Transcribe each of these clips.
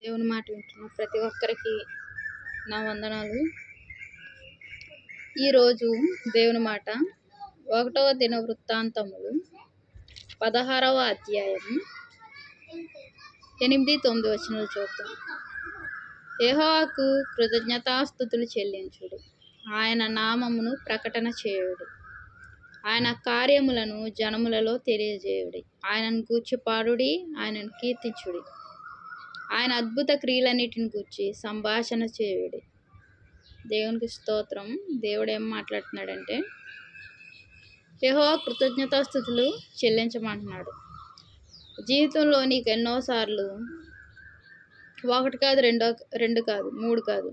దేవుని మాట వింటున్న ప్రతి ఒక్కరికి నా వందనాలు. ఈరోజు దేవుని మాట 1వ దినవృత్తాంతములు 16వ అధ్యాయం 8-9 వచనాలు చూద్దాం. యెహోవాకు కృతజ్ఞతాస్తుతులు చెల్లించుడి, ఆయన నామమును ప్రకటన చేయుడి, ఆయన కార్యములను జనములలో తెలియజేయుడి, ఆయనను గూర్చి పాడుడి, ఆయనను కీర్తించుడి, ఆయన అద్భుత క్రియలన్నిటిని గూర్చి సంభాషణ చేయుడి. దేవునికి స్తోత్రం. దేవుడు ఏం మాట్లాడుతున్నాడంటే యెహోవా కృతజ్ఞతాస్తుతులు చెల్లించమంటున్నాడు. జీవితంలో నీకు ఎన్నోసార్లు ఒకటి కాదు, రెండు కాదు, 3 కాదు,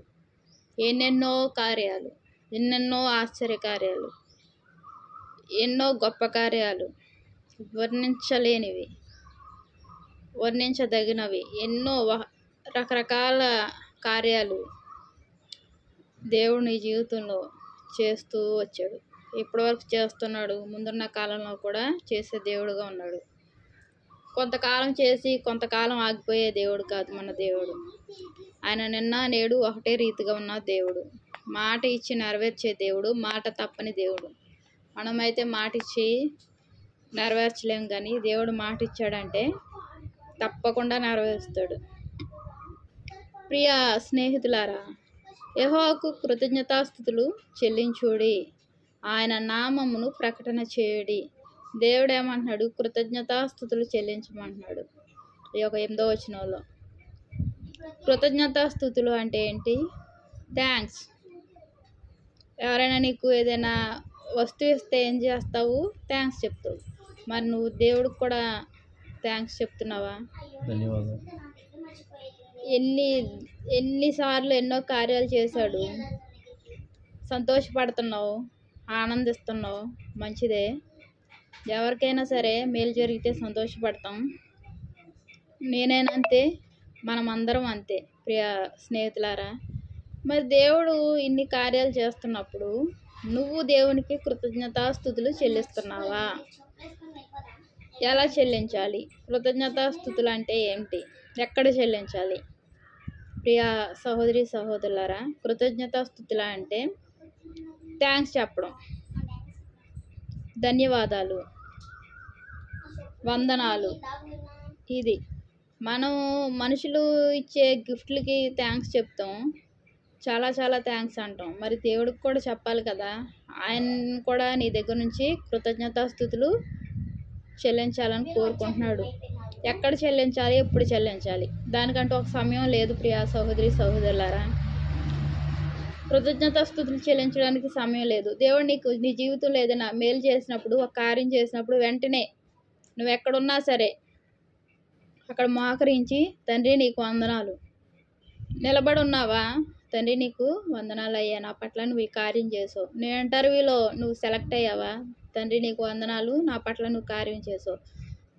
ఎన్నెన్నో కార్యాలు, ఎన్నెన్నో ఆశ్చర్యకార్యాలు, ఎన్నో గొప్ప కార్యాలు, వర్ణించలేనివి, వర్ణించదగినవి, ఎన్నో రకరకాల కార్యాలు దేవుడు నీ జీవితంలో చేస్తూ వచ్చాడు. ఇప్పటివరకు చేస్తున్నాడు, ముందున్న కాలంలో కూడా చేసే దేవుడుగా ఉన్నాడు. కొంతకాలం చేసి కొంతకాలం ఆగిపోయే దేవుడు కాదు మన దేవుడు. ఆయన నిన్న నేడు ఒకటే రీతిగా ఉన్న దేవుడు. మాట ఇచ్చి నెరవేర్చే దేవుడు, మాట తప్పని దేవుడు. మనమైతే మాట ఇచ్చి నెరవేర్చలేం, కానీ దేవుడు మాట ఇచ్చాడంటే తప్పకుండా నెరవేరుస్తాడు. ప్రియ స్నేహితులారా, యెహోవాకు కృతజ్ఞతాస్తుతులు చెల్లించుడి, ఆయన నామమును ప్రకటన చేయుడి. దేవుడు ఏమంటున్నాడు? కృతజ్ఞతాస్తుతులు చెల్లించమంటున్నాడు. ఈ యొక్క 8వ వచనంలో కృతజ్ఞతాస్తుతులు అంటే ఏంటి? థ్యాంక్స్. ఎవరైనా నీకు ఏదైనా వస్తువు ఇస్తే ఏం చేస్తావు? థ్యాంక్స్ చెప్తావు. మరి నువ్వు దేవుడికి కూడా థ్యాంక్స్ చెప్తున్నావా? ధన్యవాదాలు. ఎన్నిసార్లు ఎన్నో కార్యాలు చేశాడు, సంతోషపడుతున్నావు, ఆనందిస్తున్నావు, మంచిదే. ఎవరికైనా సరే మేలు జరిగితే సంతోషపడతాం. నేనైనా అంతే, మనం అందరం అంతే. ప్రియ స్నేహితులారా, మరి దేవుడు ఇన్ని కార్యాలు చేస్తున్నప్పుడు నువ్వు దేవునికి కృతజ్ఞతాస్తుతులు చెల్లిస్తున్నావా? ఎలా చెల్లించాలి? కృతజ్ఞతాస్తుతులు అంటే ఏంటి? ఎక్కడ చెల్లించాలి? ప్రియ సహోదరి సహోదరులారా, కృతజ్ఞతాస్తుతులు అంటే థ్యాంక్స్ చెప్పడం, ధన్యవాదాలు, వందనాలు. ఇది మనం మనుషులు ఇచ్చే గిఫ్ట్లకి థ్యాంక్స్ చెప్తాం, చాలా చాలా థ్యాంక్స్ అంటాం. మరి దేవుడికి కూడా చెప్పాలి కదా. ఆయన కూడా నీ దగ్గర నుంచి కృతజ్ఞతాస్తుతులు చెల్లించాలని కోరుకుంటున్నాడు. ఎక్కడ చెల్లించాలి? ఎప్పుడు చెల్లించాలి? దానికంటే ఒక సమయం లేదు. ప్రియ సహోదరి సహోదరులారా, కృతజ్ఞతాస్తుతులు చెల్లించడానికి సమయం లేదు. దేవుడు నీకు నీ జీవితంలో ఏదైనా మేలు చేసినప్పుడు, ఒక కార్యం చేసినప్పుడు వెంటనే నువ్వు ఎక్కడున్నా సరే అక్కడ మోకరించి, తండ్రి నీకు వందనాలు. నిలబడి ఉన్నావా? తండ్రి నీకు వందనాలు అయ్యా, నా పట్ల నువ్వు ఈ కార్యం చేసావు. నీ ఇంటర్వ్యూలో నువ్వు సెలెక్ట్ అయ్యావా? తండ్రి నీకు వందనాలు, నా పట్ల నువ్వు కార్యం చేసావు.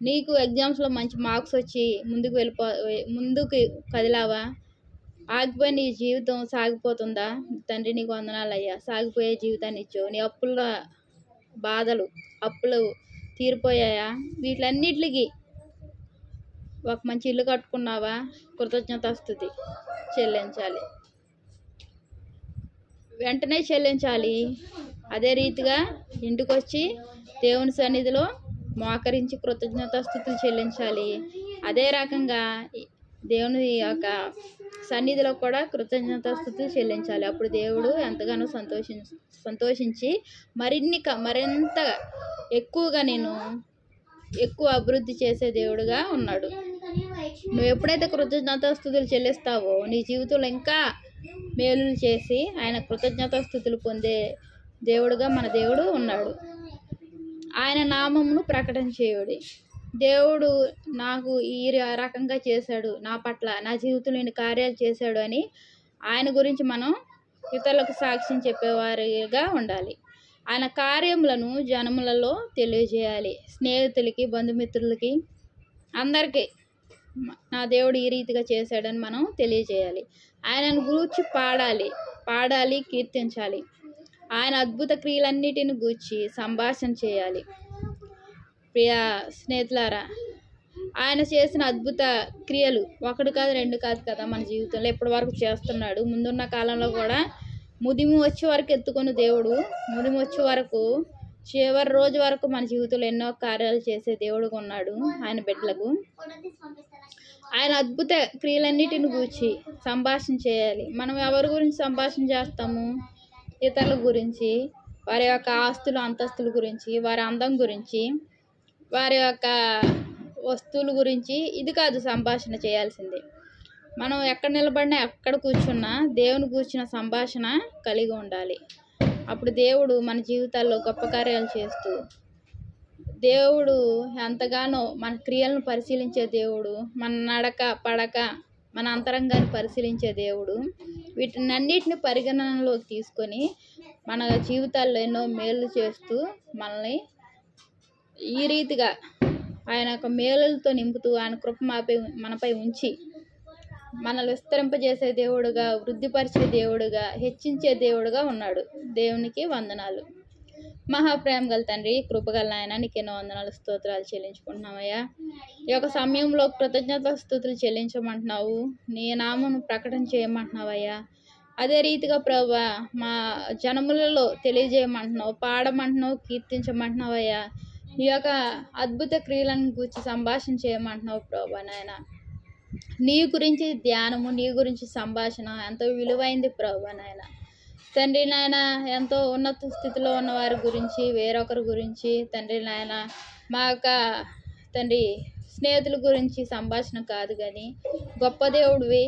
నీకు ఎగ్జామ్స్లో మంచి మార్క్స్ వచ్చి ముందుకు కదిలావా? ఆగిపోయి నీ జీవితం సాగిపోతుందా? తండ్రి నీకు వందనాలు అయ్యా, సాగిపోయే జీవితాన్ని ఇచ్చావు. నీ అప్పుల బాధలు, అప్పులు తీరిపోయాయా? వీటిలన్నిటికి ఒక మంచి ఇల్లు కట్టుకున్నావా? కృతజ్ఞతాస్తుతి చెల్లించాలి, వెంటనే చెల్లించాలి. అదే రీతిగా ఇంటికి వచ్చి దేవుని సన్నిధిలో మోకరించి కృతజ్ఞతాస్తుతులు చెల్లించాలి. అదే రకంగా దేవుని యొక్క సన్నిధిలో కూడా కృతజ్ఞతాస్తుతులు చెల్లించాలి. అప్పుడు దేవుడు ఎంతగానో సంతోషించి మరింత ఎక్కువగా ఎక్కువ అభివృద్ధి చేసే దేవుడుగా ఉన్నాడు. నువ్వు ఎప్పుడైతే కృతజ్ఞతాస్తుతులు చెల్లిస్తావో నీ జీవితంలో ఇంకా మేలులు చేసి ఆయన కృతజ్ఞతాస్తుతులు పొందే దేవుడుగా మన దేవుడు ఉన్నాడు. ఆయన నామమును ప్రకటన చేయుడి. దేవుడు నాకు ఈ రకంగా చేశాడు, నా పట్ల నా జీవితంలో ఇన్ని కార్యాలు చేశాడు అని ఆయన గురించి మనం ఇతరులకు సాక్ష్యం చెప్పేవారిగా ఉండాలి. ఆయన కార్యములను జనములలో తెలియజేయాలి. స్నేహితులకి, బంధుమిత్రులకి, అందరికీ నా దేవుడు ఈ రీతిగా చేశాడని మనం తెలియజేయాలి. ఆయనను గూర్చి పాడాలి, కీర్తించాలి. ఆయన అద్భుత క్రియలన్నిటిని గూర్చి సంభాషణ చేయాలి. ప్రియ స్నేహితులారా, ఆయన చేసిన అద్భుత క్రియలు ఒకటి కాదు రెండు కాదు కదా మన జీవితంలో ఎప్పటి వరకు చేస్తున్నాడు. ముందున్న కాలంలో కూడా ముదిమి వచ్చే వరకు ఎత్తుకుని దేవుడు ముదిమి వచ్చే వరకు చివరి రోజు వరకు మన జీవితంలో ఎన్నో కార్యాలు చేసే దేవుడుగా ఉన్నాడు. ఆయన బిడ్డలకు ఆయన అద్భుత క్రియలన్నిటిని గూర్చి సంభాషణ చేయాలి. మనం ఎవరి గురించి సంభాషణ చేస్తాము? ఇతరుల గురించి, వారి యొక్క ఆస్తులు అంతస్తుల గురించి, వారి అందం గురించి, వారి యొక్క వస్తువుల గురించి. ఇది కాదు సంభాషణ చేయాల్సింది. మనం ఎక్కడ నిలబడినా ఎక్కడ కూర్చున్నా దేవుని కూర్చున్న సంభాషణ కలిగి ఉండాలి. అప్పుడు దేవుడు మన జీవితాల్లో గొప్ప కార్యాలు చేస్తూ, దేవుడు ఎంతగానో మన క్రియలను పరిశీలించే దేవుడు, మన నడక పడక మన అంతరంగాన్ని పరిశీలించే దేవుడు. వీటినన్నిటిని పరిగణనలోకి తీసుకొని మన జీవితాల్లో ఎన్నో మేలు చేస్తూ మనల్ని ఈ రీతిగా ఆయన యొక్క మేలులతో నింపుతూ ఆయన కృప మనపై ఉంచి మనల్ని విస్తరింపజేసే దేవుడుగా, వృద్ధిపరిచే దేవుడుగా, హెచ్చించే దేవుడుగా ఉన్నాడు. దేవునికి వందనాలు. మహాప్రేమ గల తండ్రి, కృపగల ఆయన, నీకు ఎన్నో వందనాలు స్తోత్రాలు చెల్లించుకుంటున్నామయ్యా. ఈ యొక్క సమయంలో కృతజ్ఞత స్తుతులు చెల్లించమంటున్నావు, నీ నామమును ప్రకటన చేయమంటున్నావయ్యా. అదే రీతిగా ప్రభువా మా జనములలో తెలియజేయమంటున్నావు, పాడమంటున్నావు, కీర్తించమంటున్నావయ్యా. ఈ యొక్క అద్భుత క్రియలను గురించి సంభాషణ చేయమంటున్నావు ప్రభువా నాయన. నీ గురించి ధ్యానము, నీ గురించి సంభాషణ ఎంతో విలువైంది ప్రభువా నాయన. తండ్రి నాయన, ఎంతో ఉన్నత స్థితిలో ఉన్న వారి గురించి, వేరొకరి గురించి తండ్రి నాయన, మా యొక్క తండ్రి స్నేహితుల గురించి సంభాషణ కాదు కానీ గొప్ప దేవుడివి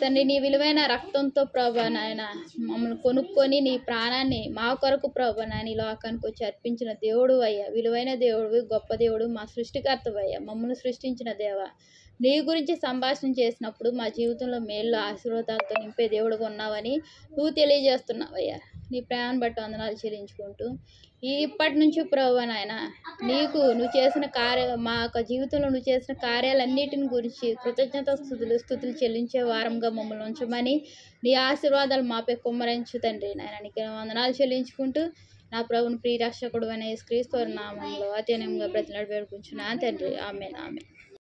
తండ్రి, నీ విలువైన రక్తంతో ప్రభువా నాయన మమ్మల్ని కొనుక్కొని నీ ప్రాణాన్ని మా కొరకు ప్రభువా నాయన ఈ లోకానికి వచ్చి అర్పించిన దేవుడు అయ్యా. విలువైన దేవుడివి, గొప్ప దేవుడు, మా సృష్టికర్తవయ్యా. మమ్మల్ని సృష్టించిన దేవ, నీ గురించి సంభాషణ చేసినప్పుడు మా జీవితంలో మేళ్ళు ఆశీర్వాదాలతో నింపే దేవుడుగా ఉన్నావని నువ్వు తెలియజేస్తున్నావయ్యా. నీ ప్రేమను బట్టి వందనాలు చెల్లించుకుంటూ ఇప్పటి నుంచి ప్రభువా నాయన నువ్వు చేసిన మా యొక్క జీవితంలో నువ్వు చేసిన కార్యాలన్నిటిని గురించి కృతజ్ఞత స్తుతులు చెల్లించే వారంగా మమ్మల్ని ఉంచమని నీ ఆశీర్వాదాలు మాపై కుమ్మరించు తండ్రి నాయన. నీకు వందనాలు చెల్లించుకుంటూ నా ప్రభుని ప్రియరక్షకుడు అనే యేసుక్రీస్తు నామములో అత్యనంగా బ్రతిలాడి వేడుకుంటున్నాను తండ్రి. ఆమేన్.